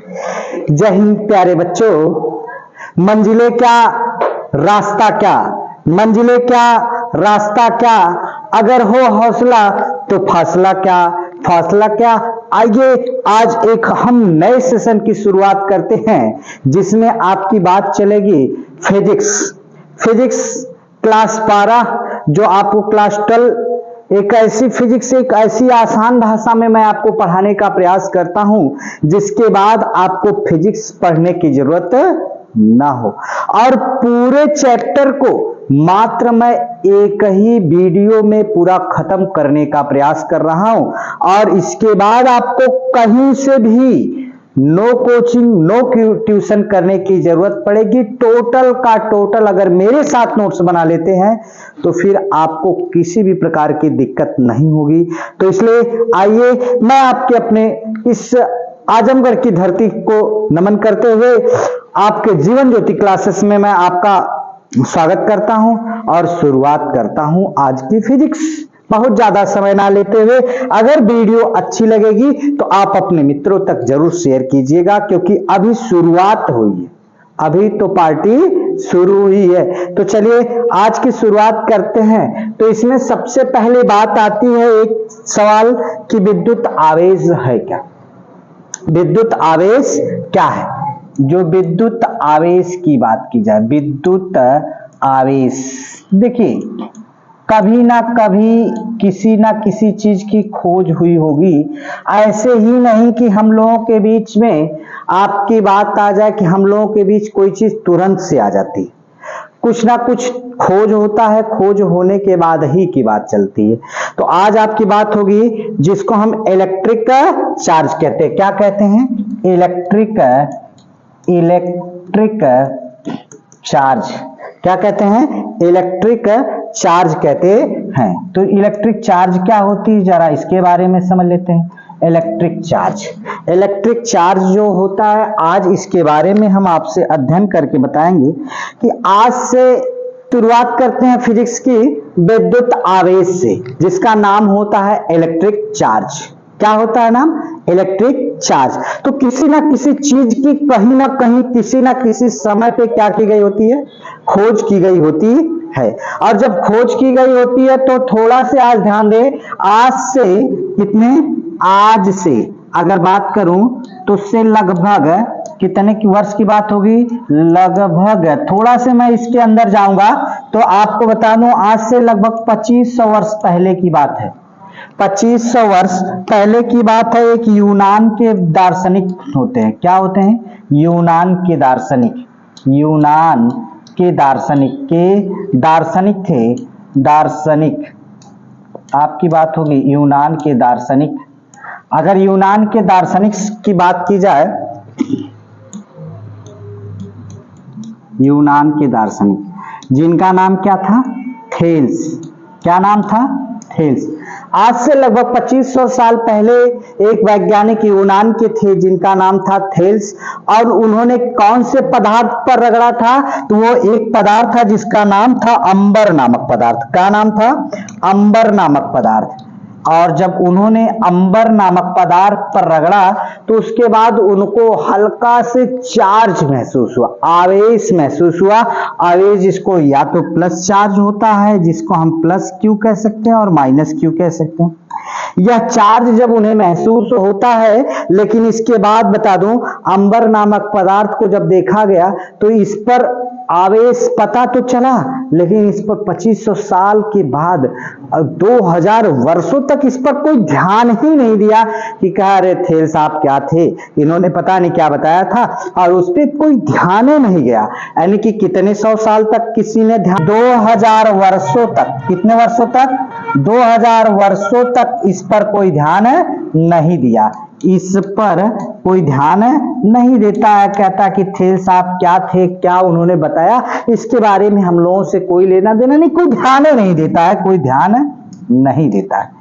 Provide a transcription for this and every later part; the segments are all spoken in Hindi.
जय हिंद प्यारे बच्चों। मंजिलें क्या रास्ता क्या, मंजिलें क्या रास्ता क्या, अगर हो हौसला तो फासला क्या, फासला क्या। आइए आज एक हम नए सेशन की शुरुआत करते हैं जिसमें आपकी बात चलेगी फिजिक्स क्लास 12, जो आपको क्लास 12 एक ऐसी फिजिक्स, एक ऐसी आसान भाषा में मैं आपको पढ़ाने का प्रयास करता हूं जिसके बाद आपको फिजिक्स पढ़ने की जरूरत ना हो। और पूरे चैप्टर को मात्र मैं एक ही वीडियो में पूरा खत्म करने का प्रयास कर रहा हूं और इसके बाद आपको कहीं से भी नो कोचिंग, नो ट्यूशन करने की जरूरत पड़ेगी। टोटल का टोटल अगर मेरे साथ नोट्स बना लेते हैं तो फिर आपको किसी भी प्रकार की दिक्कत नहीं होगी। तो इसलिए आइए मैं आपके अपने इस आजमगढ़ की धरती को नमन करते हुए आपके जीवन ज्योति क्लासेस में मैं आपका स्वागत करता हूं और शुरुआत करता हूं आज की फिजिक्स। बहुत ज्यादा समय ना लेते हुए अगर वीडियो अच्छी लगेगी तो आप अपने मित्रों तक जरूर शेयर कीजिएगा, क्योंकि अभी शुरुआत हुई है, अभी तो पार्टी शुरू हुई है। तो चलिए आज की शुरुआत करते हैं। तो इसमें सबसे पहले बात आती है एक सवाल कि विद्युत आवेश है क्या। विद्युत आवेश क्या है? जो विद्युत आवेश की बात की जाए, विद्युत आवेश, देखिए कभी ना कभी किसी ना किसी चीज की खोज हुई होगी। ऐसे ही नहीं कि हम लोगों के बीच में आपकी बात आ जाए कि हम लोगों के बीच कोई चीज तुरंत से आ जाती, कुछ ना कुछ खोज होता है, खोज होने के बाद ही की बात चलती है। तो आज आपकी बात होगी जिसको हम इलेक्ट्रिक चार्ज कहते हैं। क्या कहते हैं? Electric charge. क्या कहते हैं? इलेक्ट्रिक चार्ज कहते हैं। तो इलेक्ट्रिक चार्ज क्या होती है, जरा इसके बारे में समझ लेते हैं। इलेक्ट्रिक चार्ज जो होता है, आज इसके बारे में हम आपसे अध्ययन करके बताएंगे कि आज से शुरुआत करते हैं फिजिक्स की विद्युत आवेश से, जिसका नाम होता है इलेक्ट्रिक चार्ज। क्या होता है नाम? Electric charge. तो किसी ना किसी चीज की कहीं ना कहीं किसी ना किसी समय पे क्या की गई होती है? खोज की गई होती है। और जब खोज की गई होती है तो थोड़ा से आज ध्यान दें, आज से कितने, आज से अगर बात करूं तो उससे लगभग कितने की वर्ष की बात होगी? लगभग, थोड़ा से मैं इसके अंदर जाऊंगा तो आपको बता दूं, आज से लगभग 2500 वर्ष पहले की बात है। 2500 वर्ष पहले की बात है। एक यूनान के दार्शनिक होते हैं। क्या होते हैं? यूनान के दार्शनिक। यूनान के दार्शनिक थे। दार्शनिक, आपकी बात होगी यूनान के दार्शनिक। अगर यूनान के दार्शनिक की बात की जाए, यूनान के दार्शनिक जिनका नाम क्या था? थेल्स। क्या नाम था? थेल्स। आज से लगभग 2500 साल पहले एक वैज्ञानिक यूनान के थे जिनका नाम था थेल्स, और उन्होंने कौन से पदार्थ पर रगड़ा था? तो वो एक पदार्थ था जिसका नाम था अंबर नामक पदार्थ। क्या नाम था? अंबर नामक पदार्थ। और जब उन्होंने अंबर नामक पदार्थ पर रगड़ा तो उसके बाद उनको हल्का से चार्ज महसूस हुआ, आवेश महसूस हुआ। आवेश जिसको या तो प्लस चार्ज होता है, जिसको हम प्लस क्यू कह सकते हैं और माइनस क्यू कह सकते हैं। यह चार्ज जब उन्हें महसूस होता है, लेकिन इसके बाद बता दूं, अंबर नामक पदार्थ को जब देखा गया तो इस पर आवेश पता तो चला, लेकिन इस पर 2500 साल के बाद 2000 वर्षों तक इस पर कोई ध्यान ही नहीं दिया कि कह रहे थेल्स आप क्या थे, इन्होंने पता नहीं क्या बताया था, और उस पर कोई ध्यान ही नहीं गया। यानी कि कितने 100 साल तक किसी ने ध्यान, 2000 वर्षों तक, कितने वर्षों तक? 2000 वर्षों तक इस पर कोई ध्यान नहीं दिया। इस पर कोई ध्यान नहीं देता है, कहता कि थेल्स आप क्या थे, क्या उन्होंने बताया, इसके बारे में हम लोगों से कोई लेना देना नहीं, कोई ध्यान नहीं देता है, कोई ध्यान नहीं देता है,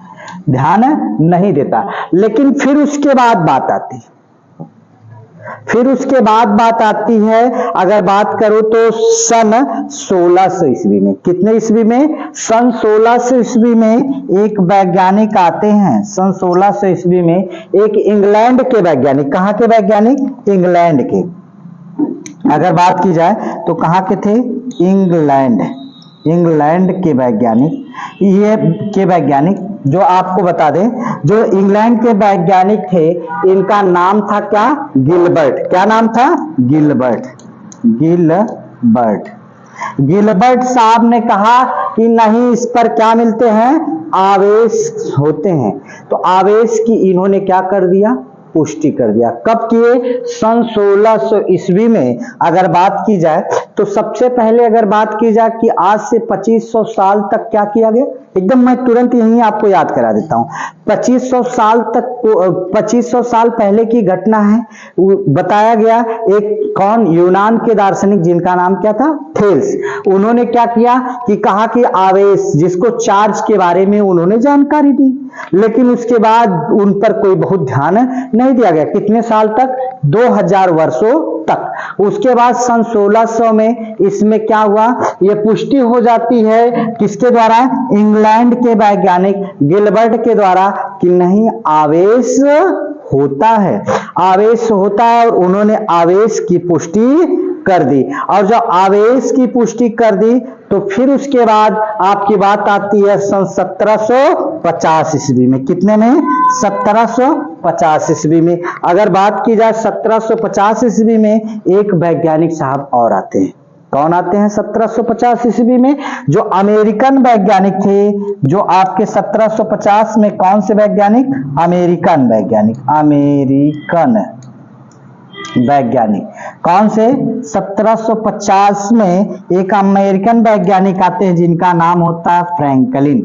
ध्यान नहीं देता। लेकिन फिर उसके बाद बात आती, फिर उसके बाद बात आती है, अगर बात करो तो सन 1600 ईस्वी में, कितने ईस्वी में, सन 1600 ईस्वी में एक वैज्ञानिक आते हैं। सन 1600 ईस्वी में एक इंग्लैंड के वैज्ञानिक, कहां के वैज्ञानिक, इंग्लैंड के, अगर बात की जाए तो कहां के थे, इंग्लैंड के वैज्ञानिक, ये के वैज्ञानिक जो आपको बता दें, जो इंग्लैंड के वैज्ञानिक थे इनका नाम था क्या, गिलबर्ट। क्या नाम था, गिलबर्ट साहब ने कहा कि नहीं, इस पर क्या मिलते हैं, आवेश होते हैं। तो आवेश की इन्होंने क्या कर दिया, पुष्टि कर दिया। कब किए, सन 1600 ईस्वी में। अगर बात की जाए तो सबसे पहले अगर बात की जाए कि आज से 2500 साल तक क्या किया गया, एकदम मैं तुरंत यही आपको याद करा देता हूं। 2500 साल तक, 2500 साल पहले की घटना है, बताया गया। एक कौन, यूनान के दार्शनिक जिनका नाम क्या था, थेल्स, उन्होंने क्या किया कि कहा कि आवेश, जिसको चार्ज के बारे में उन्होंने जानकारी दी, लेकिन उसके बाद उन पर कोई बहुत ध्यान नहीं दिया गया। कितने साल तक, 2000 वर्षों तक। उसके बाद सन 1600 में इसमें क्या हुआ, यह पुष्टि हो जाती है किसके द्वारा, इंग्लैंड के वैज्ञानिक गिलबर्ट के द्वारा, कि नहीं, आवेश होता है, आवेश होता है। और उन्होंने आवेश की पुष्टि कर दी। और जब आवेश की पुष्टि कर दी तो फिर उसके बाद आपकी बात आती है सन 1750 ईस्वी में। कितने में, 1750 ईस्वी में। अगर बात की जाए 1750 ईस्वी में एक वैज्ञानिक साहब और आते हैं। कौन आते हैं 1750 ईस्वी में, जो अमेरिकन वैज्ञानिक थे, जो आपके 1750 में कौन से वैज्ञानिक, अमेरिकन वैज्ञानिक, कौन से, 1750 में एक अमेरिकन वैज्ञानिक आते हैं जिनका नाम होता है फ्रैंकलिन।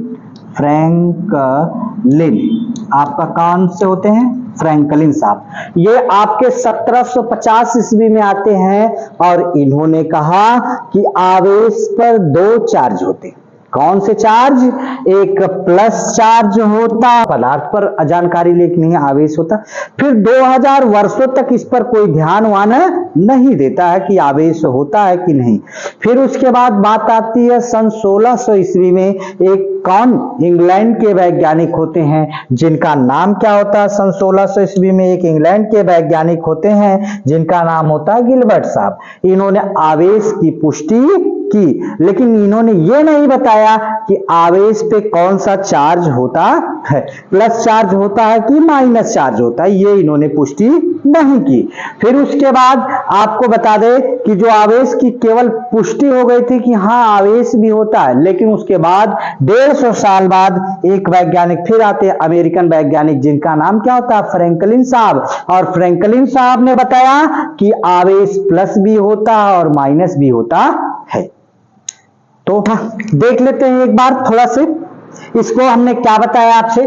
आपका कौन से होते हैं, फ्रैंकलिन साहब। ये आपके 1750 ईस्वी में आते हैं और इन्होंने कहा कि आवेश पर दो चार्ज होते हैं। कौन से चार्ज, एक प्लस चार्ज होता, पदार्थ पर जानकारी लेकिन नहीं आवेश होता। फिर 2000 वर्षों तक इस पर कोई ध्यान वान नहीं देता है कि आवेश होता है कि नहीं। फिर उसके बाद बात आती है सन 1600 ईस्वी में एक कौन, इंग्लैंड के वैज्ञानिक होते हैं जिनका नाम क्या होता है, सन 1600 ईस्वी में एक इंग्लैंड के वैज्ञानिक होते हैं जिनका नाम होता है गिलबर्ट साहब। इन्होंने आवेश की पुष्टि की, लेकिन इन्होंने ये नहीं बताया कि आवेश पे कौन सा चार्ज होता है, प्लस चार्ज होता है कि माइनस चार्ज होता है, ये इन्होंने पुष्टि नहीं की। फिर उसके बाद आपको बता दें कि जो आवेश की केवल पुष्टि हो गई थी कि हाँ आवेश भी होता है, लेकिन उसके बाद 150 साल बाद एक वैज्ञानिक फिर आते हैं, अमेरिकन वैज्ञानिक जिनका नाम क्या होता है, फ्रैंकलिन साहब। और फ्रैंकलिन साहब ने बताया कि आवेश प्लस भी होता है और माइनस भी होता है। तो देख लेते हैं एक बार थोड़ा से, इसको हमने क्या बताया आपसे,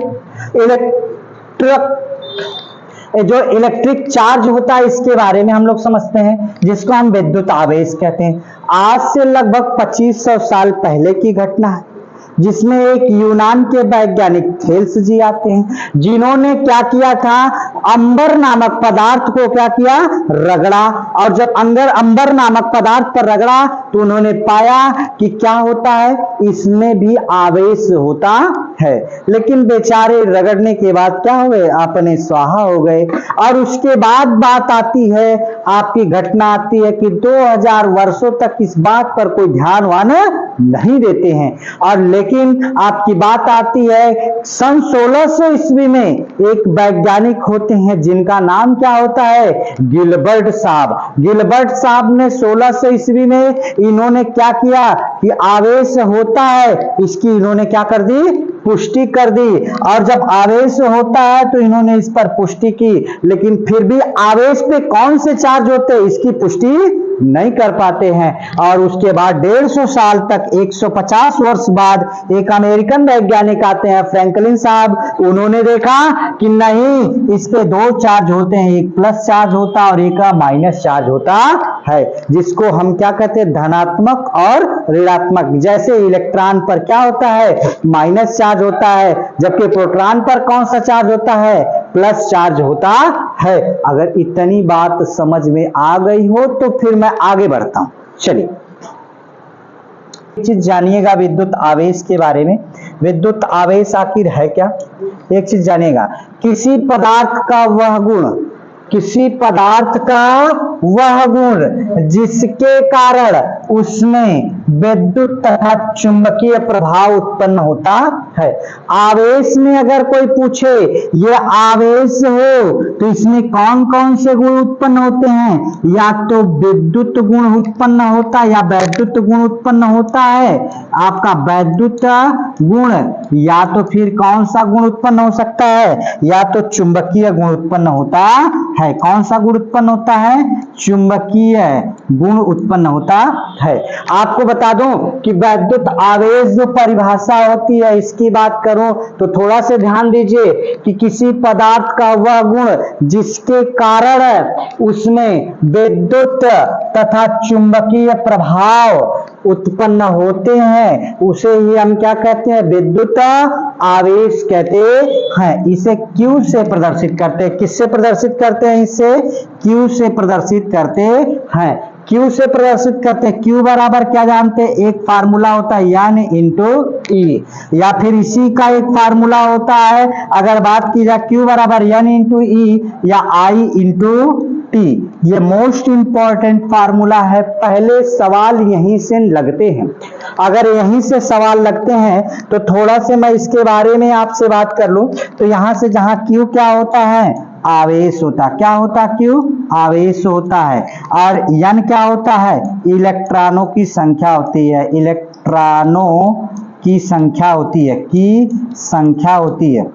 जो इलेक्ट्रिक चार्ज होता है इसके बारे में हम लोग समझते हैं, जिसको हम विद्युत आवेश कहते हैं। आज से लगभग 2500 साल पहले की घटना है, जिसमें एक यूनान के वैज्ञानिक थेल्स जी आते हैं, जिन्होंने क्या किया था, अंबर नामक पदार्थ को क्या किया, रगड़ा। और जब अंबर नामक पदार्थ पर रगड़ा तो उन्होंने पाया कि क्या होता है, इसमें भी आवेश होता है। लेकिन बेचारे रगड़ने के बाद क्या हुए, अपने स्वाहा हो गए। और उसके बाद बात आती है, आपकी घटना आती है कि 2000 वर्षों तक इस बात पर कोई ध्यान वान नहीं देते हैं। और लेकिन आपकी बात आती है सन 1600 ईस्वी में एक वैज्ञानिक होते हैं जिनका नाम क्या होता है, गिलबर्ट साहब। गिलबर्ट साहब ने 1600 ईस्वी में इन्होंने क्या किया कि आवेश होता है, इसकी इन्होंने क्या कर दी, पुष्टि कर दी। और जब आवेश होता है तो इन्होंने इस पर पुष्टि की, लेकिन फिर भी आवेश पे कौन से चार्ज होते हैं इसकी पुष्टि नहीं कर पाते हैं। और उसके बाद 150 साल तक, 150 वर्ष बाद एक अमेरिकन वैज्ञानिक आते हैं, फ्रैंकलिन साहब, उन्होंने देखा कि नहीं, इस पे दो चार्ज होते हैं, एक प्लस चार्ज होता है और एक माइनस चार्ज होता है, जिसको हम क्या कहते हैं, धनात्मक और ऋणात्मक। जैसे इलेक्ट्रॉन पर क्या होता है, माइनस चार्ज होता है, जबकि प्रोटॉन पर कौन सा चार्ज होता है, प्लस चार्ज होता है। अगर इतनी बात समझ में आ गई हो तो फिर मैं आगे बढ़ता हूं। चलिए एक चीज जानिएगा विद्युत आवेश के बारे में। विद्युत आवेश आखिर है क्या? एक चीज जानिएगा, किसी पदार्थ का वह गुण, किसी पदार्थ का वह गुण जिसके कारण उसमें विद्युत तथा चुंबकीय प्रभाव उत्पन्न होता है। आवेश में अगर कोई पूछे ये आवेश हो तो इसमें कौन कौन से गुण उत्पन्न होते हैं, या तो विद्युत गुण उत्पन्न होता है या वैद्युत गुण उत्पन्न होता है। आपका वैद्युत गुण, या तो फिर कौन सा गुण उत्पन्न हो सकता है, या तो चुंबकीय गुण उत्पन्न होता है। कौन सा गुण उत्पन्न होता है, चुंबकीय गुण उत्पन्न होता है। आपको बता दूं कि वैद्युत आवेश जो परिभाषा होती है, इसकी बात करूं तो थोड़ा से ध्यान दीजिए कि किसी पदार्थ का वह गुण जिसके कारण उसमें विद्युत तथा चुंबकीय प्रभाव उत्पन्न होते हैं, उसे ही हम क्या कहते हैं, विद्युत आवेश कहते हैं। इसे Q से प्रदर्शित करते हैं। किससे प्रदर्शित करते हैं? इसे Q से प्रदर्शित करते हैं। Q से प्रदर्शित करते हैं। Q बराबर क्या जानते हैं, एक फार्मूला होता है N इंटू E, या फिर इसी का एक फार्मूला होता है, अगर बात की जाए Q बराबर N इंटू E या I इंटू T। ये मोस्ट इंपॉर्टेंट फार्मूला है, पहले सवाल यहीं से लगते हैं। अगर यहीं से सवाल लगते हैं तो थोड़ा से मैं इसके बारे में आपसे बात कर लूं तो यहां से जहां Q क्या होता है, आवेश होता, क्या होता, Q आवेश होता है, और N क्या होता है, इलेक्ट्रॉनों की संख्या होती है, इलेक्ट्रॉनों की संख्या होती है, की संख्या होती है।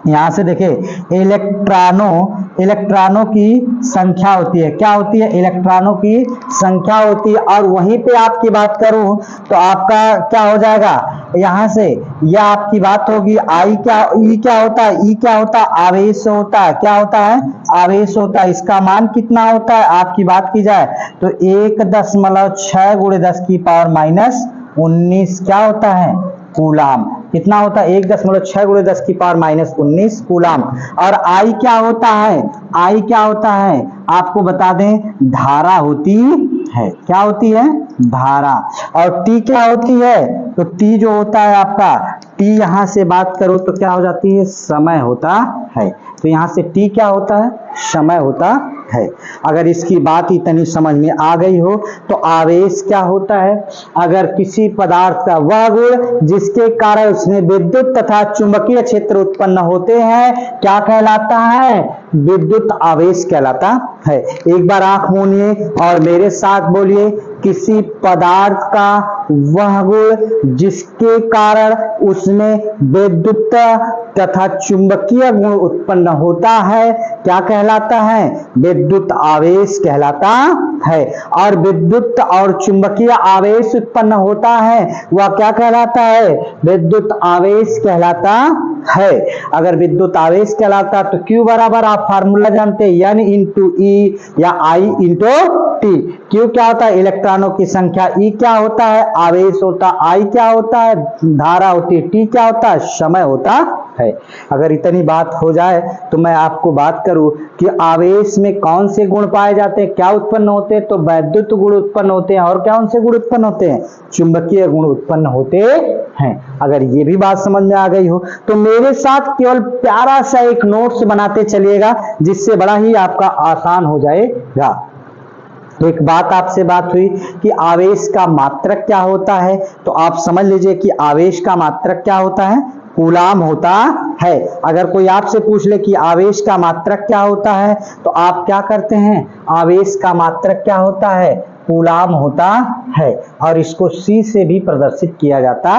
यहां से देखिए इलेक्ट्रॉनों की संख्या होती है, क्या होती है, इलेक्ट्रॉनों की संख्या होती है। और वहीं पे आपकी बात करूं तो आपका क्या हो जाएगा, यहां से यह आपकी बात होगी I क्या, E क्या होता है, E क्या होता है, आवेश होता है, क्या होता है, आवेश होता है। इसका मान कितना होता है, आपकी बात की जाए तो 1.6 × 10⁻⁻19 क्या होता है, कूलाम। कितना होता है, 1.6 × 10⁻⁻19 कूलाम। और I क्या होता है, I क्या होता है, आपको बता दें, धारा होती है, क्या होती है, धारा। और T क्या होती है, तो T जो होता है आपका, T यहां से बात करो तो क्या हो जाती है, समय होता है। तो यहां से T क्या होता है, समय होता है। अगर इसकी बात इतनी समझ में आ गई हो तो आवेश क्या होता है, अगर किसी पदार्थ का वह गुण जिसके कारण उसमें विद्युत तथा चुंबकीय क्षेत्र उत्पन्न होते हैं, क्या कहलाता है, विद्युत आवेश कहलाता है। एक बार आंख मूंदिए और मेरे साथ बोलिए, किसी पदार्थ का वह गुण जिसके कारण उसमें विद्युत तथा चुंबकीय गुण उत्पन्न होता है, क्या कहलाता है, विद्युत आवेश कहलाता है। और विद्युत और चुंबकीय आवेश उत्पन्न होता है, वह क्या कहलाता है, विद्युत आवेश कहलाता है। अगर विद्युत आवेश कहलाता तो Q बराबर आप फार्मूला जानते हैं, N इंटू E या I इंटू T। Q क्या होता है, इलेक्ट्रॉनों की संख्या, E क्या होता है, आवेश होता, I क्या होता है, धारा होती है, T क्या होता है, समय होता है। अगर इतनी बात हो जाए तो मैं आपको बात करूं कि आवेश में कौन से गुण पाए जाते हैं, क्या उत्पन्न होते हैं, तो वैद्युत गुण उत्पन्न होते हैं। और कौन से गुण उत्पन्न होते हैं, चुंबकीय गुण उत्पन्न होते हैं। अगर ये भी बात समझ में आ गई हो तो मेरे साथ केवल प्यारा सा एक नोट्स बनाते चलिएगा, जिससे बड़ा ही आपका आसान हो जाएगा। तो एक बात आपसे बात हुई कि आवेश का मात्रक क्या होता है, तो आप समझ लीजिए कि आवेश का मात्रक क्या होता है, कूलाम होता है। अगर कोई आपसे पूछ ले कि आवेश का मात्रक क्या होता है, तो आप क्या करते हैं, आवेश का मात्रक क्या होता है, कूलाम होता है। और इसको C से भी प्रदर्शित किया जाता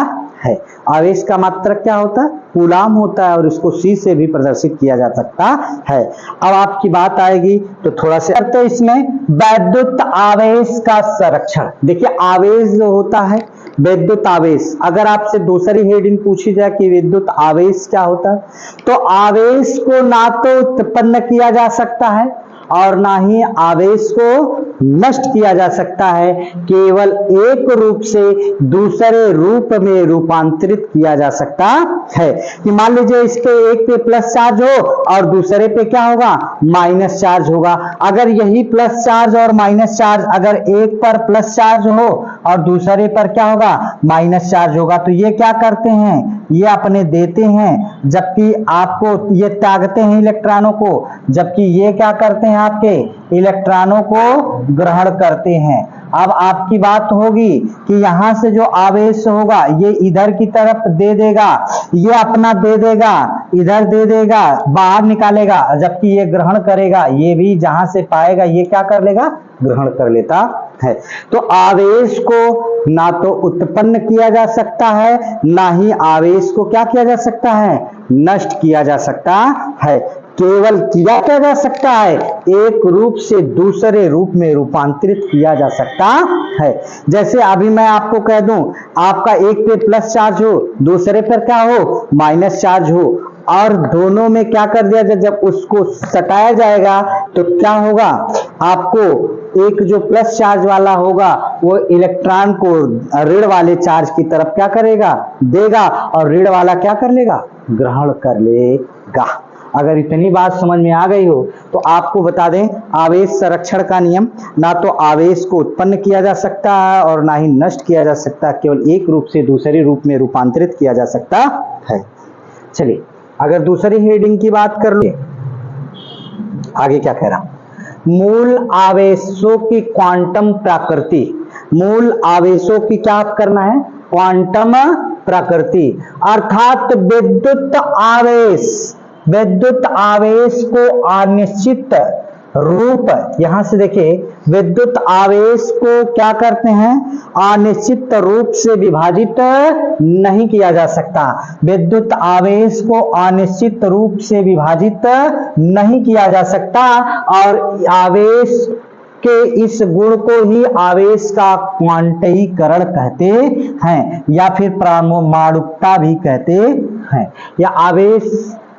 है। आवेश का मात्रक क्या होता है? कूलाम होता है और इसको C से भी प्रदर्शित किया जा सकता है। अब आपकी बात आएगी तो थोड़ा सा करते हैं इसमें वैद्युत आवेश का संरक्षण। देखिए आवेश जो होता है विद्युत आवेश, अगर आपसे दूसरी हेडिंग पूछी जाए कि विद्युत आवेश क्या होता है, तो आवेश को ना तो उत्पन्न किया जा सकता है और ना ही आवेश को नष्ट किया जा सकता है, केवल एक रूप से दूसरे रूप में रूपांतरित किया जा सकता है। कि मान लीजिए इसके एक पे प्लस चार्ज हो और दूसरे पे क्या होगा? माइनस चार्ज होगा। अगर यही प्लस चार्ज और माइनस चार्ज, अगर एक पर प्लस चार्ज हो और दूसरे पर क्या होगा? माइनस चार्ज होगा, तो ये क्या करते हैं? ये अपने देते हैं, जबकि आपको ये त्यागते हैं इलेक्ट्रॉनों को, जबकि ये क्या करते हैं? आपके इलेक्ट्रॉनों को ग्रहण करते हैं। अब आपकी बात होगी कि यहां से जो आवेश होगा ये इधर की तरफ दे देगा, ये अपना दे देगा, इधर दे देगा, बाहर निकालेगा, जबकि ये ग्रहण करेगा, ये भी जहां से पाएगा ये क्या कर लेगा? ग्रहण कर लेता है। तो आवेश को ना तो उत्पन्न किया जा सकता है, ना ही आवेश को क्या किया जा सकता है? नष्ट किया जा सकता है। केवल किया क्या जा सकता है? एक रूप से दूसरे रूप में रूपांतरित किया जा सकता है। जैसे अभी मैं आपको कह दूं आपका एक पे प्लस चार्ज हो, दूसरे पर क्या हो? माइनस चार्ज हो, और दोनों में क्या कर दिया जाए? जब उसको सटाया जाएगा तो क्या होगा? आपको एक जो प्लस चार्ज वाला होगा वो इलेक्ट्रॉन को ऋण वाले चार्ज की तरफ क्या करेगा? देगा, और ऋण वाला क्या कर लेगा? ग्रहण कर लेगा। अगर इतनी बात समझ में आ गई हो तो आपको बता दें आवेश संरक्षण का नियम, ना तो आवेश को उत्पन्न किया जा सकता है और ना ही नष्ट किया जा सकता, केवल एक रूप से दूसरे रूप में रूपांतरित किया जा सकता है। चलिए अगर दूसरी हेडिंग की बात कर लो, आगे क्या कह रहा? मूल आवेशों की क्वांटम प्रकृति। मूल आवेशों की क्या करना है? क्वांटम प्रकृति, अर्थात विद्युत आवेश को अनिश्चित रूप, यहां से देखिए विद्युत आवेश को क्या करते हैं? अनिश्चित रूप से विभाजित नहीं किया जा सकता। विद्युत आवेश को अनिश्चित रूप से विभाजित नहीं किया जा सकता, और आवेश के इस गुण को ही आवेश का क्वांटीकरण कहते हैं, या फिर परमाणुकता भी कहते हैं। या आवेश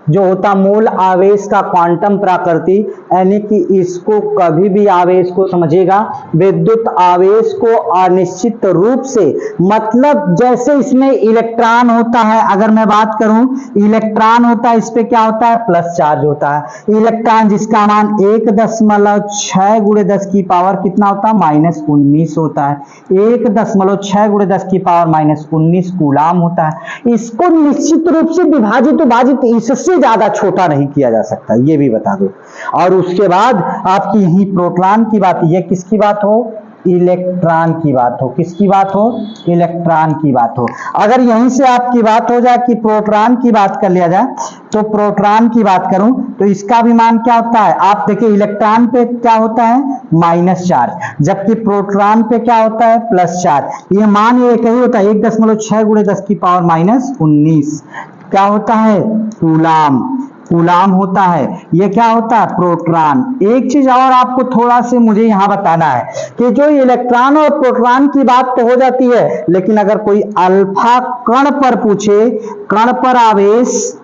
जो होता मूल आवेश का क्वांटम प्रकृति, यानी कि इसको कभी भी आवेश को समझेगा विद्युत आवेश को अनिश्चित रूप से, मतलब जैसे इसमें इलेक्ट्रॉन होता है, अगर मैं बात करूं इलेक्ट्रॉन होता है, इस पे क्या होता है? प्लस चार्ज होता है। इलेक्ट्रॉन जिसका मान 1.6 गुणे 10 की पावर कितना होता है? -19 होता है। 1.6 गुणे 10 की पावर -19 कूलाम होता है। इसको निश्चित रूप से विभाजित इससे ज्यादा छोटा नहीं किया जा सकता, ये भी बता दो। और उसके बाद आपकी यही प्रोटॉन की बात, ये किसकी बात हो? इलेक्ट्रॉन की बात हो। किसकी बात हो? इलेक्ट्रॉन की बात हो। अगर यहीं से आपकी बात हो जाए कि प्रोटॉन की बात कर लिया जाए, तो प्रोटॉन की बात करूं तो इसका भी मान क्या होता है? आप देखिए इलेक्ट्रॉन पे क्या होता है? माइनस चार्ज, जबकि प्रोटॉन पे क्या होता है? Plus charge. ये मान एक ही होता है, 1.6 गुणे 10 की पावर -19 क्या होता है? कूलाम होता है। ये क्या होता है? प्रोटॉन। एक चीज और आपको थोड़ा से मुझे यहां बताना है कि जो इलेक्ट्रॉन और प्रोटॉन की बात तो हो जाती है, लेकिन अगर कोई अल्फा कण पर पूछे, कण पर आवेश,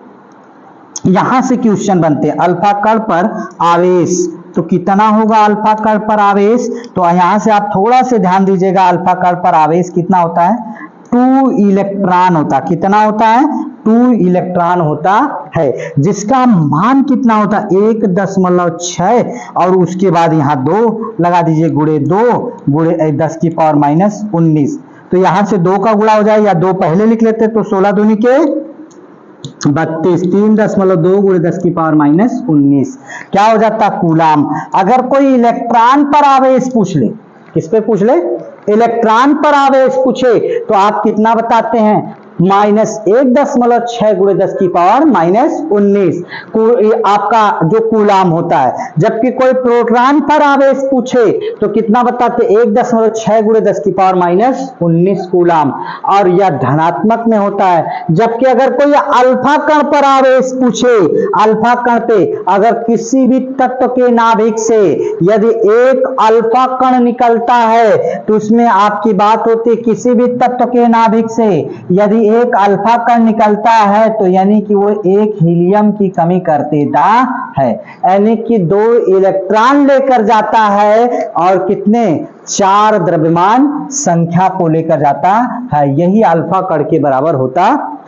यहां से क्वेश्चन बनते हैं, अल्फा कण पर आवेश तो कितना होगा? अल्फा कण पर आवेश, तो यहां से आप थोड़ा से ध्यान दीजिएगा, अल्फा कण पर आवेश कितना होता है? 2 इलेक्ट्रॉन होता। कितना होता है? 2 इलेक्ट्रॉन होता है, जिसका मान कितना होता है? 1.6, और उसके बाद यहाँ 2 लगा दीजिए, गुणे 2 गुणे 10 की पावर -19। तो यहां से 2 का गुणा हो जाए, या 2 पहले लिख लेते तो 16 दूनी के 32, 3.2 गुणे 10 की पावर -19 क्या हो जाता? कूलाम। अगर कोई इलेक्ट्रॉन पर आवेश पूछ ले, किस पे पूछ ले? इलेक्ट्रॉन पर आवेश पूछे, तो आप कितना बताते हैं? -1.6 × 10⁻⁻19 आपका जो कूलाम होता है। जबकि कोई प्रोटॉन पर आवेश पूछे तो कितना बताते, 1.6 × 10⁻⁻19 कूलाम, और यह धनात्मक में होता है। जबकि अगर कोई अल्फा कण पर आवेश पूछे, अल्फा कण पे अगर किसी भी तत्व के नाभिक से यदि एक अल्फा कण निकलता है तो उसमें आपकी बात होती है, किसी भी तत्व के नाभिक से यदि एक अल्फा कण निकलता है तो यानी कि वो एक हीलियम की कमी कर देता है, यानी कि 2 इलेक्ट्रॉन लेकर जाता है और कितने 4 द्रव्यमान संख्या को लेकर जाता है। यही अल्फा कण के बराबर होता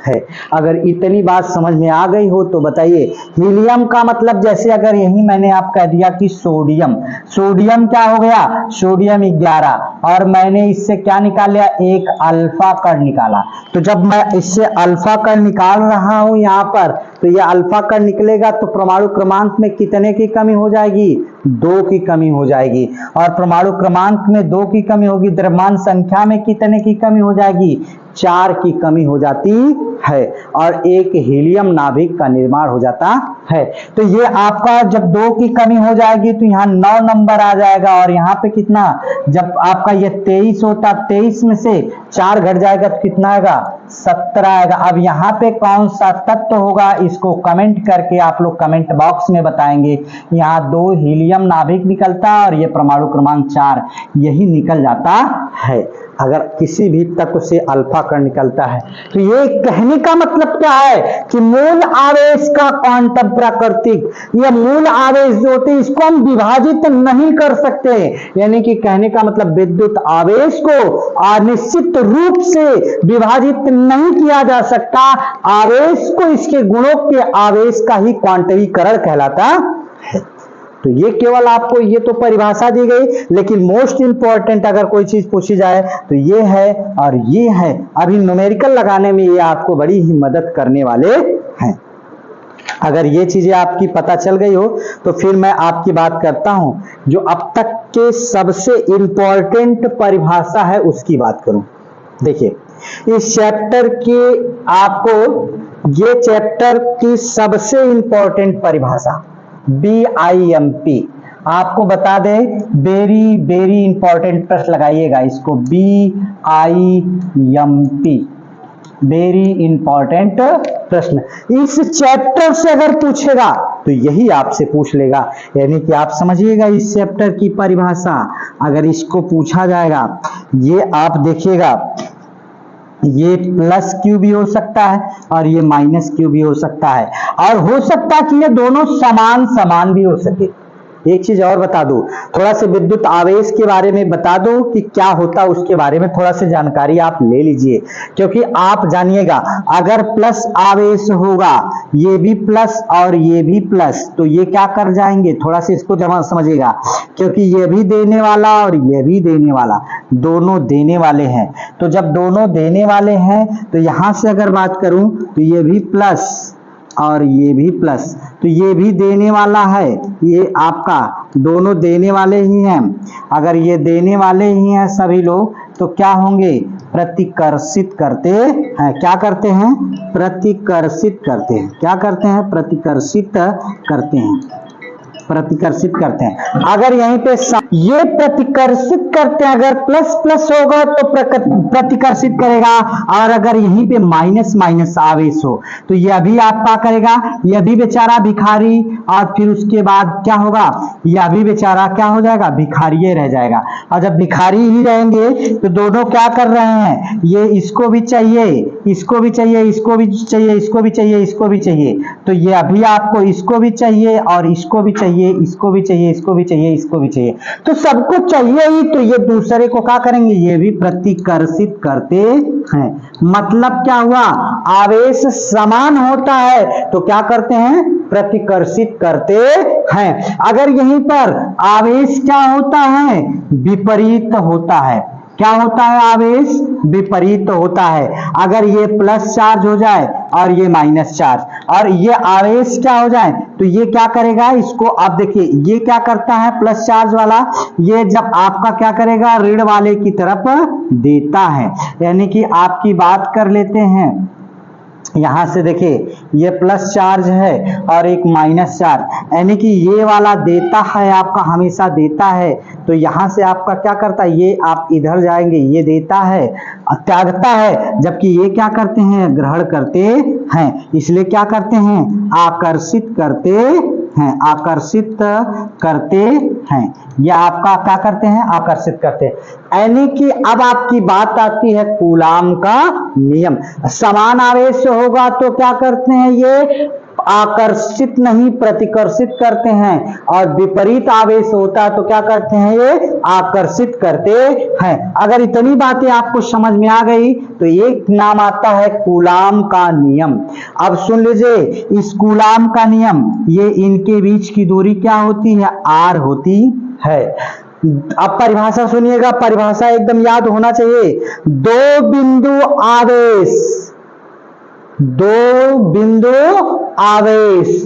है। अगर इतनी बात समझ में आ गई हो तो बताइए, हीलियम का मतलब जैसे अगर यही मैंने आप कह दिया कि सोडियम, सोडियम क्या हो गया, सोडियम 11, और मैंने इससे क्या निकाल लिया, एक अल्फा कण निकाला। तो जब मैं इससे अल्फा कण निकाल रहा हूं यहां पर, तो यह अल्फा कण निकलेगा तो परमाणु क्रमांक में कितने की कमी हो जाएगी, 2 की कमी हो जाएगी। और परमाणु क्रमांक में 2 की कमी होगी, द्रव्यमान संख्या में कितने की कमी हो जाएगी, 4 की कमी हो जाती है, और एक हीलियम नाभिक का निर्माण हो जाता है। तो ये आपका जब 2 की कमी हो जाएगी तो यहाँ 9 नंबर आ जाएगा, और यहाँ पे कितना, जब आपका ये 23 होता, 23 में से 4 घट जाएगा तो कितना आएगा, 17 आएगा। अब यहाँ पे कौन सा तत्व होगा, इसको कमेंट करके आप लोग कमेंट बॉक्स में बताएंगे। यहाँ 2 हीलियम नाभिक निकलता है और ये परमाणु क्रमांक 4 यही निकल जाता है अगर किसी भी तत्व से अल्फा कण निकलता है। तो ये कहने का मतलब क्या है कि मूल आवेश का क्वांटम प्राकृतिक, ये मूल आवेश जो होते हैं इसको हम विभाजित नहीं कर सकते, यानी कि कहने का मतलब विद्युत आवेश को अनिश्चित रूप से विभाजित नहीं किया जा सकता। आवेश को इसके गुणों के आवेश का ही क्वांटमीकरण कहलाता है। तो ये केवल आपको ये तो परिभाषा दी गई, लेकिन मोस्ट इंपॉर्टेंट अगर कोई चीज पूछी जाए तो ये है और ये है। अभी न्यूमेरिकल लगाने में ये आपको बड़ी ही मदद करने वाले हैं। अगर ये चीजें आपकी पता चल गई हो तो फिर मैं आपकी बात करता हूं, जो अब तक के सबसे इंपॉर्टेंट परिभाषा है उसकी बात करूं। देखिए, इस चैप्टर की आपको ये चैप्टर की सबसे इंपॉर्टेंट परिभाषा BIMP आपको बता दे, वेरी वेरी इंपॉर्टेंट प्रश्न लगाइएगा इसको, BIMP वेरी इंपॉर्टेंट प्रश्न। इस चैप्टर से अगर पूछेगा तो यही आपसे पूछ लेगा, यानी कि आप समझिएगा इस चैप्टर की परिभाषा अगर इसको पूछा जाएगा, ये आप देखिएगा, ये +Q भी हो सकता है और ये -Q भी हो सकता है, और हो सकता है कि ये दोनों समान समान भी हो सके। एक चीज और बता दूं, थोड़ा सा विद्युत आवेश के बारे में बता दो कि क्या होता है, उसके बारे में थोड़ा सा जानकारी आप ले लीजिए, क्योंकि आप जानिएगा अगर प्लस आवेश होगा, ये भी प्लस और ये भी प्लस, तो ये क्या कर जाएंगे, थोड़ा सा इसको जमा समझिएगा, क्योंकि ये भी देने वाला और ये भी देने वाला, दोनों देने वाले हैं। तो जब दोनों देने वाले हैं तो यहां से अगर बात करूं तो ये भी प्लस और ये भी प्लस, तो ये भी देने वाला है, ये आपका दोनों देने वाले ही हैं। अगर ये देने वाले ही हैं सभी लोग तो क्या होंगे, प्रतिकर्षित करते हैं। क्या करते हैं, प्रतिकर्षित करते हैं। क्या करते हैं, प्रतिकर्षित करते हैं, प्रतिकर्षित करते हैं। अगर यहीं पे ये प्रतिकर्षित करते हैं, अगर प्लस प्लस होगा तो प्रतिकर्षित करेगा, और अगर यहीं पे माइनस माइनस आवेश हो तो यह भी आपका करेगा, यह भी बेचारा भिखारी, और फिर उसके बाद क्या होगा, यह भी बेचारा क्या हो जाएगा, भिखारी रह जाएगा। और जब भिखारी ही रहेंगे तो दोनों क्या कर रहे हैं, ये इसको भी चाहिए, इसको भी चाहिए, इसको भी चाहिए, इसको भी चाहिए, इसको भी चाहिए, तो ये अभी आपको इसको भी चाहिए और इसको भी चाहिए, इसको भी चाहिए, इसको भी चाहिए, इसको भी चाहिए, तो सबको चाहिए ही, तो ये दूसरे को क्या करेंगे, ये भी प्रतिकर्षित करते हैं। मतलब क्या हुआ, आवेश समान होता है तो क्या करते हैं, प्रतिकर्षित करते हैं। अगर यहीं पर आवेश क्या होता है, विपरीत होता है, क्या होता है आवेश, विपरीत होता है। अगर ये प्लस चार्ज हो जाए और ये माइनस चार्ज, और ये आवेश क्या हो जाए तो ये क्या करेगा, इसको आप देखिए ये क्या करता है प्लस चार्ज वाला, ये जब आपका क्या करेगा ऋण वाले की तरफ देता है। यानी कि आपकी बात कर लेते हैं, यहां से देखिए ये प्लस चार्ज है और एक माइनस चार्ज, यानी कि ये वाला देता है आपका, हमेशा देता है। तो यहां से आपका क्या करता है, ये आप इधर जाएंगे, ये देता है त्यागता है, जबकि ये क्या करते हैं ग्रहण करते हैं। इसलिए क्या करते हैं, आकर्षित करते हैं, आकर्षित करते हैं। ये आपका क्या करते हैं, आकर्षित करते हैं। यानी कि अब आपकी बात आती है कूलाम का नियम। समान आवेश होगा तो क्या करते हैं, ये आकर्षित नहीं प्रतिकर्षित करते हैं, और विपरीत आवेश होता है तो क्या करते हैं, ये आकर्षित करते हैं। अगर इतनी बातें आपको समझ में आ गई तो एक नाम आता है कूलाम का नियम। अब सुन लीजिए इस कूलाम का नियम, ये इनके बीच की दूरी क्या होती है, आर होती है। अब परिभाषा सुनिएगा, परिभाषा एकदम याद होना चाहिए। दो बिंदु आवेश, दो बिंदु आवेश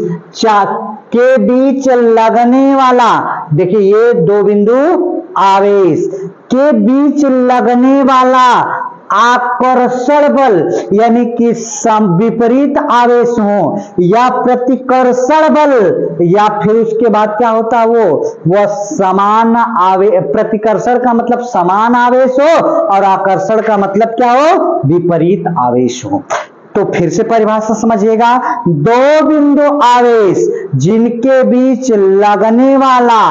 के बीच लगने वाला, देखिए ये दो बिंदु आवेश के बीच लगने वाला आकर्षण बल, यानी कि विपरीत आवेश हो या प्रतिकर्षण बल, या फिर उसके बाद क्या होता है वो समान आवेश, प्रतिकर्षण का मतलब समान आवेश हो और आकर्षण का मतलब क्या हो, विपरीत आवेश हो। तो फिर से परिभाषा समझिएगा, दो बिंदु आवेश जिनके बीच लगने वाला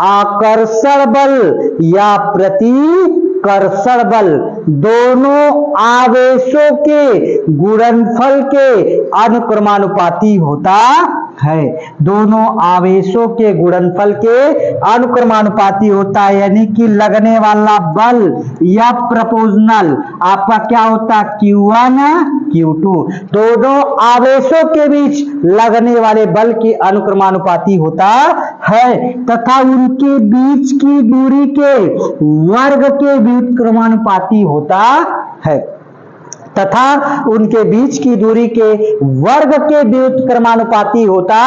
आकर्षण बल या प्रतिकर्षण बल दोनों आवेशों के गुणनफल के अनुक्रमानुपाती होता है। दोनों आवेशों के गुणनफल के अनुक्रमानुपाती होता है, यानी कि लगने वाला बल या प्रोपोर्शनल आपका क्या होता है, Q1 Q2, दोनों आवेशों के बीच लगने वाले बल के अनुक्रमानुपाती होता है, तथा उनके बीच की दूरी के वर्ग के व्युत्क्रमानुपाती होता है, तथा उनके बीच की दूरी के वर्ग के व्युत्क्रमानुपाती होता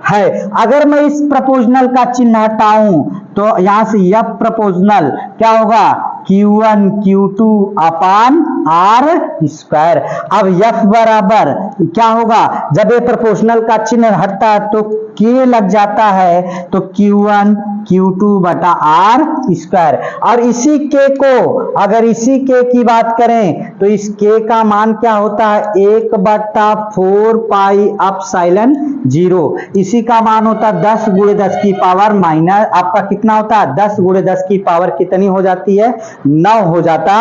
है। अगर मैं इस प्रोपोर्शनल का चिन्ह हटाऊं तो यहां से यह प्रोपोर्शनल क्या होगा, Q1 Q2 अपान R स्क्वायर। अब F बराबर क्या होगा, जब ये प्रोपोर्शनल का चिन्ह हटता है तो K लग जाता है, तो Q1 Q2 बटा R स्क्वायर। और इसी K को, अगर इसी K की बात करें तो इस K का मान क्या होता है, 1/4 पाई एप्सिलॉन 0। इसी का मान होता है 10 × 10 की पावर माइनस, आपका कितना होता है, 10 × 10 की पावर कितनी हो जाती है, 9 हो जाता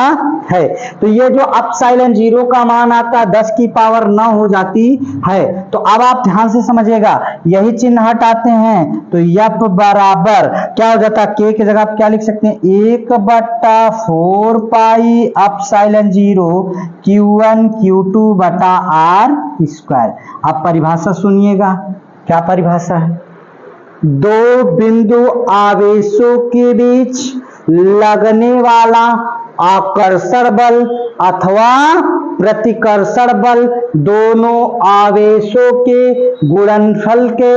है। तो ये जो एप्सिलॉन 0 का मान आता है 10 की पावर 9 हो जाती है। तो अब आप ध्यान से समझिएगा, यही चिन्ह हटाते हैं तो F बराबर क्या हो जाता है, K की जगह आप क्या लिख सकते हैं, 1/4 पाई एप्सिलॉन 0 Q1 Q2 बटा R स्क्वायर। अब परिभाषा सुनिएगा, क्या परिभाषा है, दो बिंदु आवेशों के बीच लगने वाला आकर्षण बल अथवा प्रतिकर्षण बल दोनों आवेशों के गुणनफल के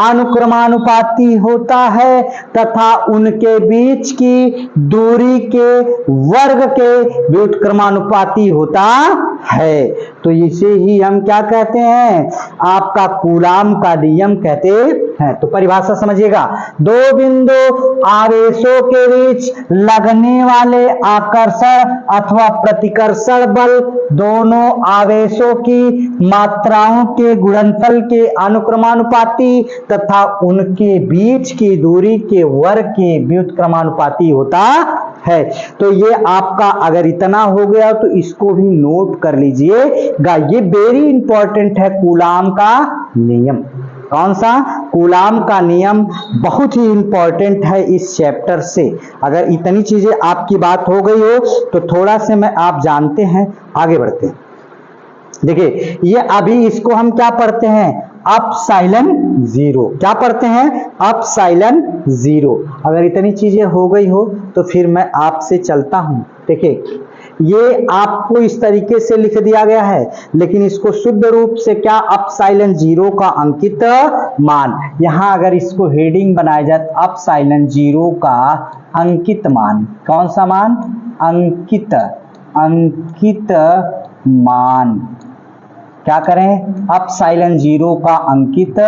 अनुक्रमानुपाती होता है, तथा उनके बीच की दूरी के वर्ग के व्युत्क्रमानुपाती होता है। तो इसे ही हम क्या कहते हैं, आपका कूलाम का नियम कहते हैं। तो परिभाषा समझिएगा, दो बिंदु आवेशों के बीच लगने वाले आकर्षण अथवा प्रतिकर्षण बल दोनों आवेशों की मात्राओं के गुणनफल के अनुक्रमानुपाती तथा उनके बीच की दूरी के वर्ग के व्युत्क्रमानुपाती होता है। तो ये आपका अगर इतना हो गया तो इसको भी नोट कर लीजिएगा, ये वेरी इंपॉर्टेंट है कूलाम का नियम। कौन सा, कूलाम का नियम बहुत ही इंपॉर्टेंट है इस चैप्टर से। अगर इतनी चीजें आपकी बात हो गई हो तो थोड़ा से मैं आप जानते हैं, आगे बढ़ते हैं। देखिए ये अभी इसको हम क्या पढ़ते हैं, अपसाइलन जीरो। क्या पढ़ते हैं? Epsilon zero. अगर इतनी चीजें हो गई हो तो फिर मैं आपसे चलता हूं। देखिए ये आपको इस तरीके से लिख दिया गया है, लेकिन इसको शुद्ध रूप से क्या, अपसाइलन जीरो का अंकित मान। यहां अगर इसको हेडिंग बनाया जाए तो अपसाइलन जीरो का अंकित मान, कौन सा मान? अंकित मान। क्या करें? अपसाइलन जीरो का अंकित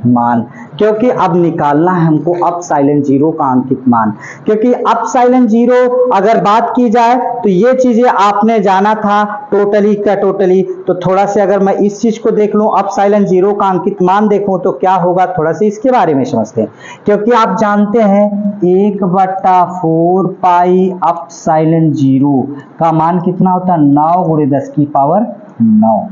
मान, क्योंकि अब निकालना है हमको अपसाइलन जीरो का अंकित मान। क्योंकि अपसाइलन जीरो अगर बात की जाए तो ये चीजें आपने जाना था टोटली का टोटली। तो थोड़ा से अगर मैं इस चीज को देख लूं, अपसाइलन जीरो का अंकित मान देखूं तो क्या होगा, थोड़ा सा इसके बारे में समझते हैं। क्योंकि आप जानते हैं 1/4 पाई अपसाइलन जीरो का मान कितना होता है? 9 गुणे 10 की पावर 9।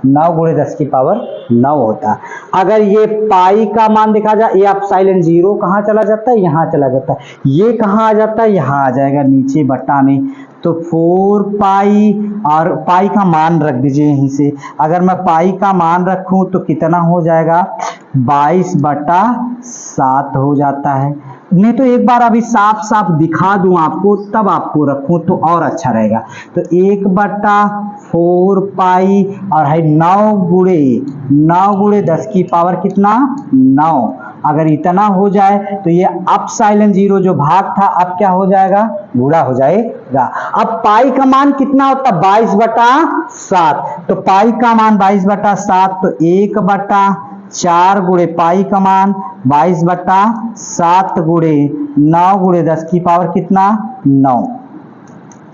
9 गुणे 10 की पावर 9 होता है। अगर ये पाई का मान देखा जाए, ये अपसाइलन जीरो कहाँ चला जाता है? यहाँ चला जाता है। ये कहाँ आ जाता है? यहाँ आ जाएगा नीचे बट्टा में। तो 4 पाई, और पाई का मान रख दीजिए यहीं से। अगर मैं पाई का मान रखूं तो कितना हो जाएगा? 22/7 हो जाता है। नहीं तो एक बार अभी साफ साफ दिखा दूं आपको, तब आपको रखूं तो और अच्छा रहेगा। तो 1/4 पाई और है 9 गुणे 10 की पावर कितना? 9। अगर इतना हो जाए तो ये अपसाइलन जीरो जो भाग था अब क्या हो जाएगा? गुणा हो जाएगा। अब पाई का मान कितना होता? 22/7। तो पाई का मान 22/7, तो 1/4 गुणे पाई का मान 22/7 गुणे 9 गुणे 10 की पावर कितना? 9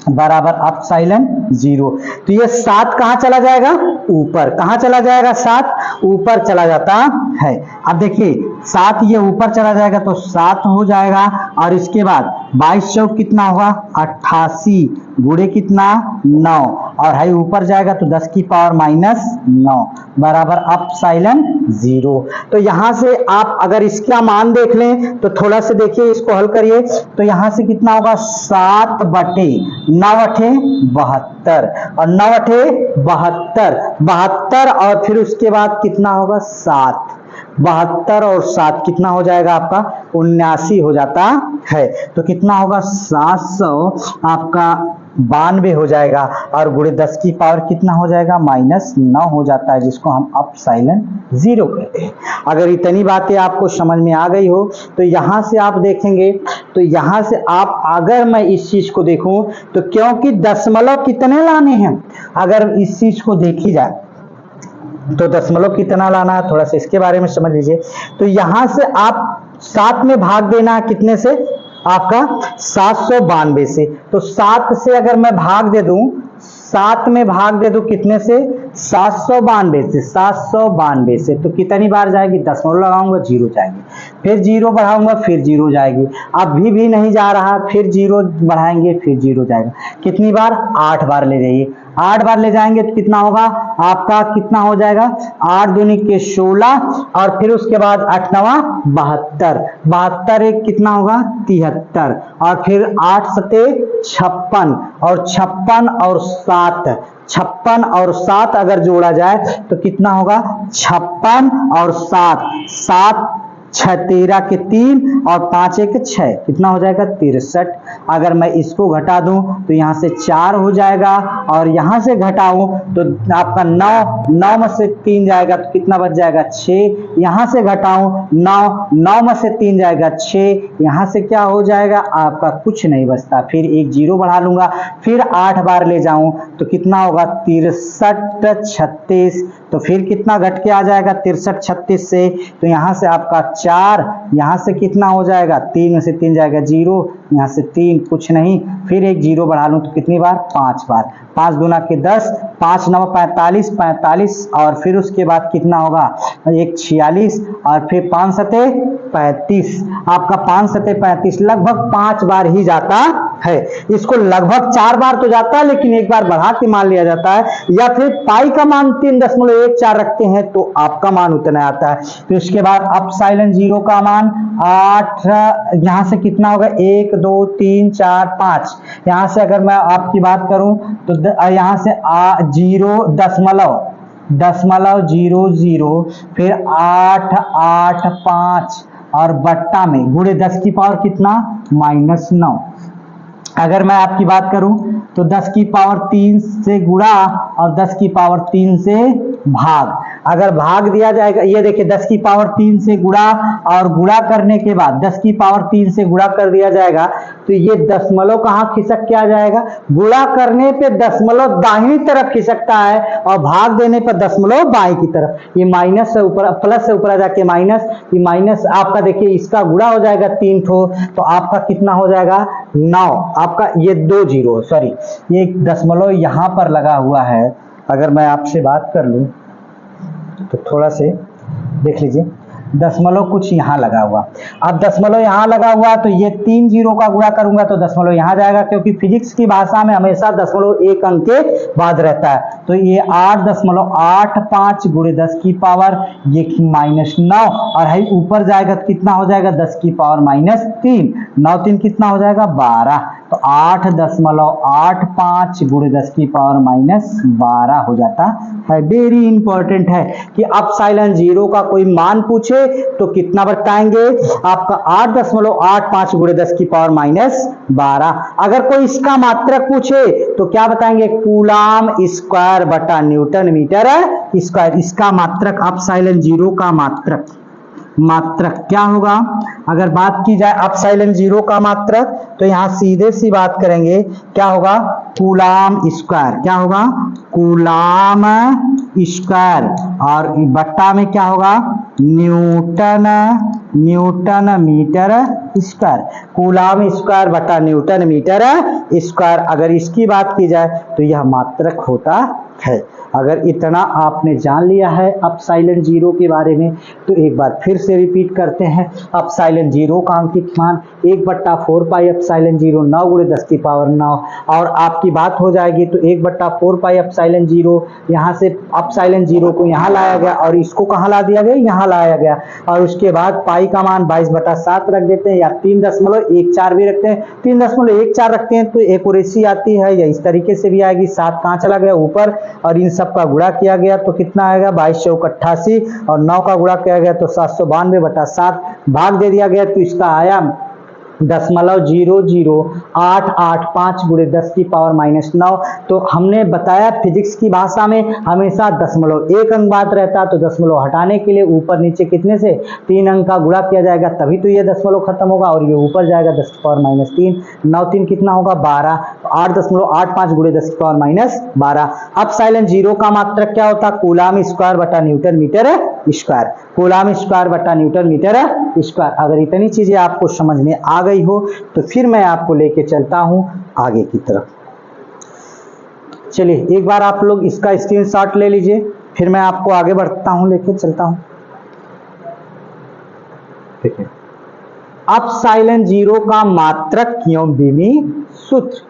बराबर अपसाइलन जीरो। तो ये 7 कहां चला जाएगा? ऊपर। कहां चला जाएगा? 7 ऊपर चला जाता है। अब देखिए 7 ये ऊपर चला जाएगा तो 7 हो जाएगा, और इसके बाद 22 चौक कितना होगा? 88 गुणे कितना? 9, और है ऊपर जाएगा तो 10 की पावर -9 बराबर अपसाइलन जीरो। तो यहां से आप अगर इसका मान देख लें तो थोड़ा से देखिए, इसको हल करिए तो यहां से कितना होगा? 7/9 और 9 और फिर उसके बाद कितना होगा? 7। 72 और 7 कितना हो जाएगा आपका? 79 हो जाता है। तो कितना होगा? 700 आपका 92 हो जाएगा, और गुणे 10 की पावर कितना हो जाएगा? -9 हो जाता है, जिसको हम अपसाइलन जीरो कहते हैं। अगर इतनी बातें आपको समझ में आ गई हो तो यहां से आप देखेंगे, तो यहां से आप, अगर मैं इस चीज को देखूं तो क्योंकि दशमलव कितने लाने हैं, अगर इस चीज को देखी जाए तो दशमलव कितना लाना है, थोड़ा सा इसके बारे में समझ लीजिए। तो यहां से आप 7 में भाग देना है, कितने से? आपका 792 से। तो 7 से अगर मैं भाग दे दूं, 7 में भाग दे दूं कितने से? 792 से। तो कितनी बार जाएगी? दशमलव लगाऊंगा, जीरो जाएगी, फिर जीरो बढ़ाऊंगा, फिर जीरो जाएगी। अभी भी नहीं जा रहा, फिर जीरो बढ़ाएंगे, फिर जीरो जाएगा। कितनी बार? 8 बार ले जाइए। 8 बार ले जाएंगे तो कितना होगा आपका? कितना हो जाएगा? 8 दूनी के 16, और फिर उसके बाद 8 9 72, 72 एक कितना होगा? 73, और फिर 8 सते 56, और 56 और 7, 56 और 7 अगर जोड़ा जाए तो कितना होगा? 56 और 7, 7 6 13 के 3 और 5 1 6, कितना हो जाएगा? 63। अगर मैं इसको घटा दूं तो यहां से 4 हो जाएगा, और यहां से घटाऊं तो आपका 9 में से 3 जाएगा तो कितना बच जाएगा? 6। यहां से घटाऊं 9 में से 3 जाएगा 6, यहां से क्या हो जाएगा आपका? कुछ नहीं बचता। फिर एक जीरो बढ़ा लूंगा, फिर 8 बार ले जाऊं तो कितना होगा? 63 36। तो फिर कितना घट के आ जाएगा 63 36 से? तो यहां से आपका 4, यहां से कितना हो जाएगा? 3 में से 3 जाएगा 0, यहां से 3 कुछ नहीं, फिर एक जीरो बढ़ा लूं तो कितनी बार? 5 बार। 5 दूना के 10, 5 9 45, 45, और फिर उसके बाद कितना होगा? 1 46, और फिर 5 सते 35। आपका 5 सते 35 लगभग 5 बार ही जाता है। इसको लगभग 4 बार तो जाता है, लेकिन एक बार बढ़ा के मान लिया जाता है, या फिर पाई का मान 3.14 रखते हैं तो आपका मान उतना आता है। फिर उसके बाद अपसाइलन जीरो का मान 8, यहां से कितना होगा? 1 2 3 4 5। यहां से अगर मैं आपकी बात करूं तो यहां से 0 दशमलव .00 फिर 885 और बट्टा में गुणे 10 की पावर कितना -9। अगर मैं आपकी बात करूं तो 10 की पावर 3 से गुणा और 10 की पावर 3 से भाग। अगर भाग दिया जाएगा, ये देखिए 10 की पावर 3 से गुणा और गुणा करने के बाद 10 की पावर 3 से गुणा कर दिया जाएगा तो ये दशमलव कहाँ खिसक के आ जाएगा, गुणा करने पे दशमलव दाहिनी तरफ खिसकता है और भाग देने पर दशमलव बाएं की तरफ। ये माइनस से ऊपर, प्लस से ऊपर आ जाके माइनस, ये माइनस आपका देखिए इसका गुणा हो जाएगा 3 ठो तो आपका कितना हो जाएगा 9। आपका ये 2 जीरो, सॉरी ये दशमलव यहां पर लगा हुआ है। अगर मैं आपसे बात कर लूं तो थोड़ा से देख लीजिए, दशमलव कुछ यहाँ लगा हुआ। अब दशमलव यहाँ लगा हुआ तो ये 3 जीरो का गुणा करूंगा तो दशमलव यहाँ जाएगा, क्योंकि फिजिक्स की भाषा में हमेशा दशमलव एक अंक के बाद रहता है। तो ये 8.85 गुणे 10 की पावर ये -9 और है ऊपर जाएगा तो कितना हो जाएगा 10 की पावर -3, 9 3 कितना हो जाएगा 12। तो 8.85 गुणे 10 की पावर -12 हो जाता है। वेरी इंपॉर्टेंट है कि एप्सिलॉन 0 का कोई मान पूछे तो कितना बताएंगे, आपका 8.85 गुणे 10 की पावर -12। अगर कोई इसका मात्रक पूछे तो क्या बताएंगे, कूलाम स्क्वायर बटा न्यूटन मीटर स्क्वायर। इसका मात्रक एप्सिलॉन 0 का मात्रक क्या होगा। अगर बात की जाए एप्सिलॉन 0 का मात्रक तो यहां सीधे सी बात करेंगे, क्या होगा कूलाम स्क्वायर, क्या होगा कूलाम स्क्वायर और बट्टा में क्या होगा newton metre square. Coulomb square बटा न्यूटन मीटर स्क्वायर। अगर इसकी बात की जाए तो यह मात्रक होता है। अगर इतना आपने जान लिया है एप्सिलॉन 0 के बारे में तो एक बार फिर से रिपीट करते हैं। एप्सिलॉन 0 का अंकित मान 1/4 पाई एप्सिलॉन 0 9 गुणे 10 की पावर 9 और आपकी बात हो जाएगी तो 1/4 पाई एप्सिलॉन 0 यहाँ से एप्सिलॉन 0 को यहाँ लाया गया और इसको कहाँ ला दिया गया, यहाँ लाया गया और उसके बाद पाई का मान 22/7 रख देते हैं या 3.14 भी रखते हैं। 3.14 रखते हैं तो एक्यूरेसी आती है या इस तरीके से भी आएगी, 7 कहाँ चला गया ऊपर और इन सब का गुणा किया गया तो कितना आएगा 22 चौक 88 और 9 का गुणा किया गया तो 792/7 भाग दे दिया गया तो इसका आया 0.00885 गुणे 10 की पावर -9। तो हमने बताया फिजिक्स की भाषा में हमेशा दशमलव एक अंक बाद रहता तो दशमलव हटाने के लिए ऊपर नीचे कितने से 3 अंक का गुणा किया जाएगा तभी तो ये दशमलव खत्म होगा और ये ऊपर जाएगा 10 की पावर -3, 9 3 कितना होगा 12, 8.85 गुणे 10 की पावर -12। एप्सिलॉन 0 का मात्रक क्या होता, कूलाम स्क्वायर बटा newton metre square. Coulomb square बटा न्यूटन मीटर स्क्वायर। अगर इतनी चीजें आपको समझ में आ गई हो तो फिर मैं आपको लेके चलता हूं आगे की तरफ। चलिए एक बार आप लोग इसका स्क्रीनशॉट ले लीजिए, फिर मैं आपको आगे बढ़ता हूं, लेके चलता हूं। देखिए एप्सिलॉन 0 का मात्रक एवं विमीय सूत्र।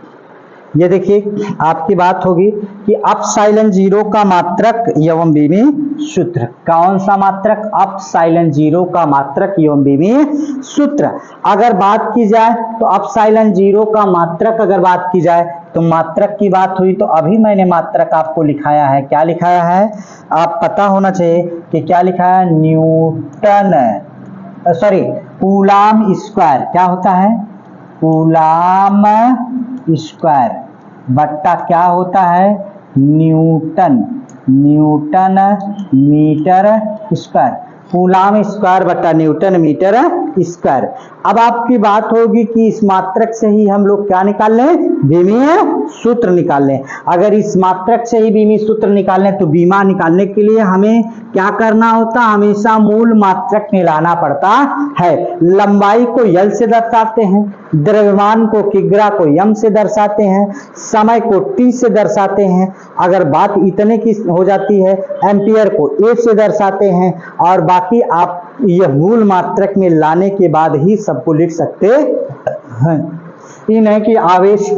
ये देखिए आपकी बात होगी कि एप्सिलॉन 0 का मात्रक एवं विमीय सूत्र। कौन सा मात्रक, एप्सिलॉन 0 का मात्रक एवं विमीय सूत्र। अगर बात की जाए तो एप्सिलॉन 0 का मात्रक, अगर बात की जाए तो मात्रक की बात हुई तो अभी मैंने मात्रक आपको लिखाया है, क्या लिखाया है आप पता होना चाहिए कि क्या लिखा है, कूलाम स्क्वायर। क्या होता है कूलाम स्क्वायर बट्टा क्या होता है newton metre square. Coulomb square बटा न्यूटन मीटर स्क्वायर। अब आपकी बात होगी कि इस मात्रक से ही हम लोग क्या निकाल लें, विमीय सूत्र निकाल लें। अगर इस मात्रक से ही विमीय सूत्र निकाल लें तो बीमा निकालने के लिए हमें क्या करना होता, हमेशा मूल मात्रक में लाना पड़ता है। लंबाई को यल से दर्शाते हैं, द्रव्यमान को किग्रा को यम से दर्शाते हैं, समय को टी से दर्शाते हैं। अगर बात इतने की हो जाती है एम्पियर को ए से दर्शाते हैं और बाकी आप यह मूल मात्रक में लाने के बाद ही सबको लिख सकते हैं। ये नहीं कि आवेश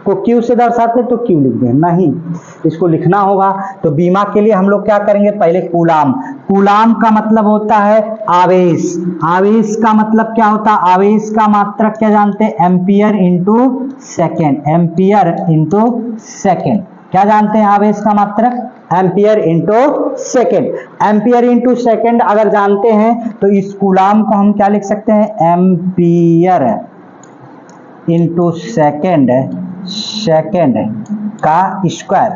को क्यू से दर्शाते तो क्यू लिख दें, नहीं, इसको लिखना होगा। तो बीमा के लिए हम लोग क्या करेंगे, पहले कूलाम का मतलब होता है आवेश। आवेश का मतलब क्या होता है, आवेश का मात्रक क्या जानते हैं, एम्पियर इंटू सेकेंड। क्या जानते हैं आवेश का मात्रक? Ampere into second. Ampere into second अगर जानते हैं तो इस कूलाम को हम क्या लिख सकते हैं? एम्पियर इंटू सेकेंड, सेकेंड का स्क्वायर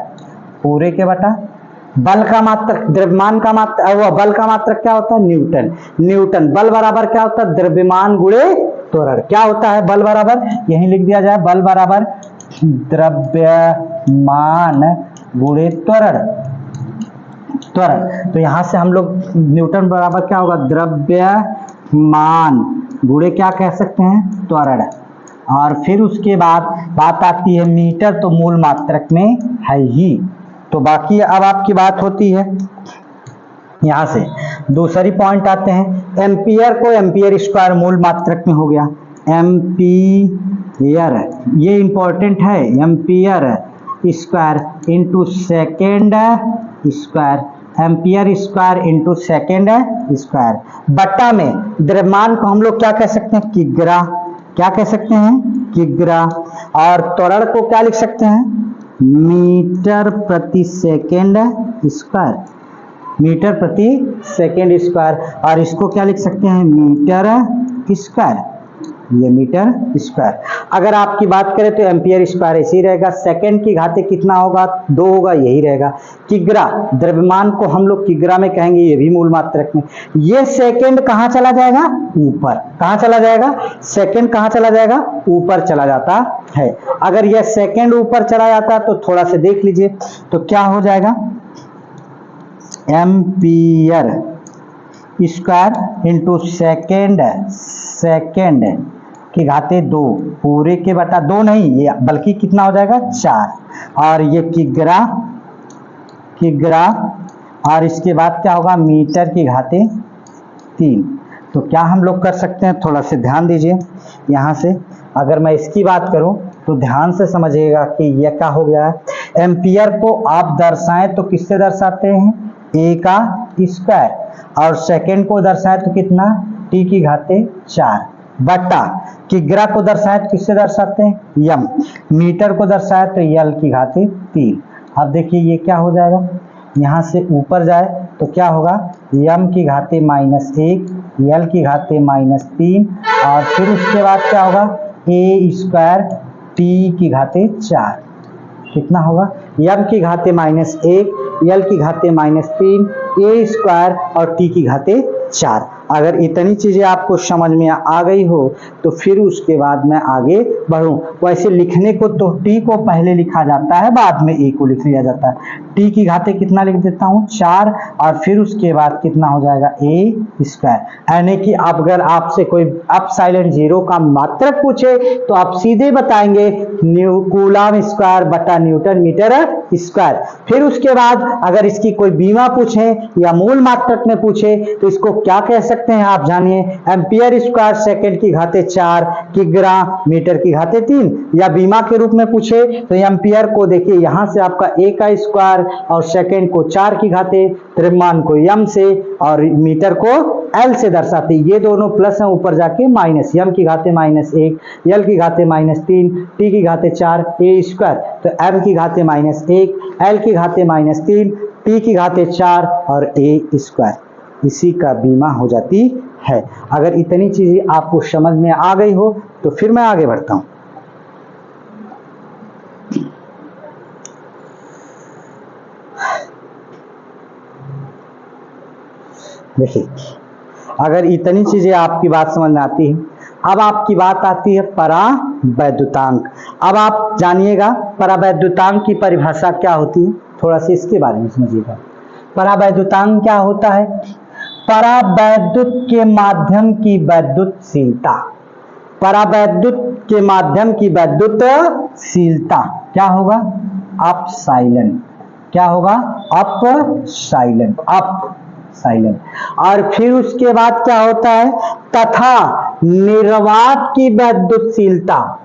पूरे के बटा बल का मात्रक, द्रव्यमान का मात्रक, वो बल का मात्रक क्या होता है? न्यूटन। न्यूटन बल बराबर क्या होता है? द्रव्यमान गुणे त्वरण। क्या होता है बल बराबर? यही लिख दिया जाए, बल बराबर द्रव्यमान गुणे त्वरण। त्वरण तो यहां से हम लोग न्यूटन बराबर क्या होगा? द्रव्यमान गुणे क्या कह सकते हैं? त्वरण। और फिर उसके बाद बात आती है मीटर, तो मूल मात्रक में है ही। तो बाकी अब आपकी बात होती है यहां से दूसरी पॉइंट आते हैं, एम्पियर को एम्पियर स्क्वायर मूल मात्रक में हो गया। एम्पियर ये इंपॉर्टेंट है, ampere square into second square, ampere square into second square बट्टा में द्रव्यमान को हम लोग क्या कह सकते हैं? किग्रा। क्या कह सकते हैं? किग्रा। और त्वरण को क्या लिख सकते हैं? मीटर प्रति सेकेंड स्क्वायर, मीटर प्रति सेकेंड स्क्वायर। और इसको क्या लिख सकते हैं? मीटर स्क्वायर, ये मीटर स्क्वायर। अगर आपकी बात करें तो एम्पियर स्क्वायर ऐसे ही रहेगा, सेकेंड की घाते कितना होगा? 2 होगा, यही रहेगा। किग्रा, द्रव्यमान को हम लोग किग्रा में कहेंगे, ये भी मूल मात्रक में। ये सेकेंड कहां चला जाएगा? ऊपर। कहां चला जाएगा? सेकेंड कहां चला जाएगा? ऊपर चला जाता है। अगर यह सेकेंड ऊपर चला जाता तो थोड़ा सा देख लीजिए, तो क्या हो जाएगा? Ampere square into second, second की घाते 2 पूरे के बटा 2 नहीं, ये बल्कि कितना हो जाएगा? 4। और ये किग्रा, किग्रा और इसके बाद क्या होगा? मीटर की घाते 3। तो क्या हम लोग कर सकते हैं? थोड़ा से ध्यान दीजिए यहाँ से। अगर मैं इसकी बात करूं तो ध्यान से समझिएगा कि यह क्या हो गया है। एम्पियर को आप दर्शाएं तो किससे दर्शाते हैं? ए का स्क्वायर। और सेकेंड को दर्शाएं तो कितना? टी की घाते 4 बटा किग्रा को दर्शाएं तो किससे दर्शाते हैं? यम। मीटर को दर्शाएं तो यल की घाते 3। अब देखिए ये क्या हो जाएगा? यहाँ से ऊपर जाए तो क्या होगा? यम की घाते -1, यल की घाते -3 और फिर उसके बाद क्या होगा? ए स्क्वायर टी की घाते 4 कितना होगा? यम की घाते -1, यल की घाते -3, ए स्क्वायर और टी की घाते 4। अगर इतनी चीजें आपको समझ में आ गई हो तो फिर उसके बाद मैं आगे बढ़ूं। वैसे लिखने को तो टी को पहले लिखा जाता है, बाद में ए को लिख लिया जाता है। टी की घाते कितना लिख देता हूं? 4 और फिर उसके बाद कितना हो जाएगा? ए स्क्वायर। यानी कि अगर आपसे कोई एप्सिलॉन 0 का मात्रक पूछे तो आप सीधे बताएंगे कूलम स्क्वायर बटा न्यूटन मीटर स्क्वायर। फिर उसके बाद अगर इसकी कोई बीमा पूछे या मूल मात्रक में पूछे तो इसको क्या कह सकते हैं आप जानिए? एम्पियर स्क्वायर सेकेंड की घाते 4, किग्रा मीटर की घाते 3। या बीमा के रूप में पूछे तो एम्पियर को देखिए यहां से आपका ए का स्क्वायर और सेकेंड को 4 की घाते, द्रव्यमान को यम से और मीटर को एल से दर्शाते। ये दोनों प्लस है, ऊपर जाके माइनस, यम की घाते -1, यल की घाते -3, टी की घाते 4, ए स्क्वायर। तो एम की घाते -1, एल की घाते -3, टी की घाते 4 और ए स्क्वायर। इसी का बीमा हो जाती है। अगर इतनी चीजें आपको समझ में आ गई हो तो फिर मैं आगे बढ़ता हूं। देखिए अगर इतनी चीजें आपकी बात समझ में आती है, अब आपकी बात आती है परावैद्युतांक। अब आप जानिएगा परावैद्युतांक की परिभाषा क्या होती है, थोड़ा सा इसके बारे में समझिएगा। परावैद्युतांक क्या होता है? परावैद्युत के माध्यम की वैद्युतशीलता। परावैद्युत के माध्यम की वैद्युतशीलता क्या होगा? अपसाइलन। क्या होगा? Epsilon, epsilon. और फिर उसके बाद क्या होता है? तथा निर्वात की वैद्युतशीलता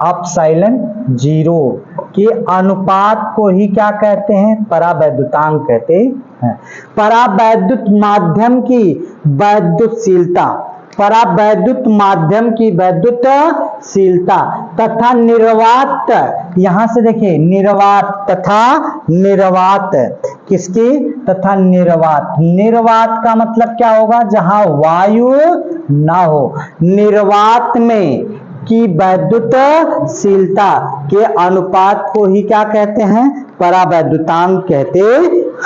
अपसाइलन 0 के अनुपात को ही क्या कहते हैं? परावैद्युतांक कहते हैं। परावैद्युत माध्यम की वैद्युतशीलता परावैद्युत माध्यम की वैद्युतशीलता तथा निर्वात, यहां से देखिए निर्वात तथा निर्वात किसकी, तथा निर्वात, निर्वात का मतलब क्या होगा, जहां वायु ना हो, निर्वात में की वैद्युतशीलता के अनुपात को ही क्या कहते हैं, परावैद्युतांक कहते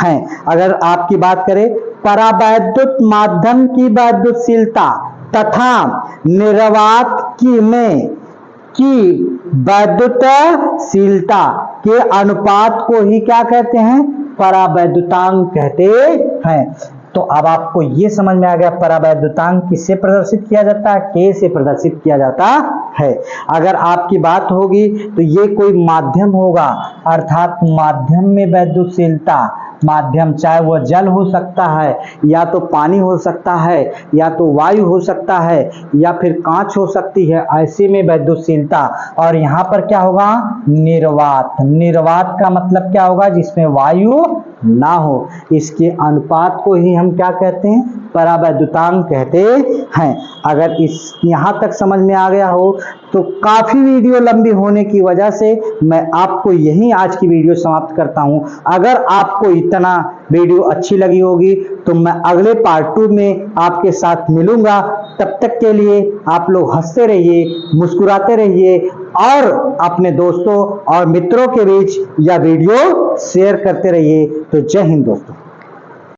हैं। अगर आपकी बात करें परावैद्युत माध्यम की वैद्युतशीलता तथा निर्वात की वैद्युतशीलता के अनुपात को ही क्या कहते हैं, परावैद्युतांक कहते हैं। तो अब आपको ये समझ में आ गया परावैद्युतांक किससे प्रदर्शित किया जाता है, के से प्रदर्शित किया जाता है। अगर आपकी बात होगी तो ये कोई माध्यम होगा, अर्थात माध्यम में वैद्युतशीलता, माध्यम चाहे वह जल हो सकता है, या तो पानी हो सकता है, या तो वायु हो सकता है, या फिर कांच हो सकती है, ऐसे में वैद्युतशीलता। और यहाँ पर क्या होगा, निर्वात, निर्वात का मतलब क्या होगा, जिसमें वायु ना हो, इसके अनुपात को ही हम क्या कहते हैं, परावैद्युतांक कहते हैं। अगर इस यहाँ तक समझ में आ गया हो तो काफी वीडियो लंबी होने की वजह से मैं आपको यहीं आज की वीडियो समाप्त करता हूं। अगर आपको इतना वीडियो अच्छी लगी होगी तो मैं अगले पार्ट 2 में आपके साथ मिलूंगा। तब तक के लिए आप लोग हंसते रहिए, मुस्कुराते रहिए और अपने दोस्तों और मित्रों के बीच यह वीडियो शेयर करते रहिए। तो जय हिंद दोस्तों।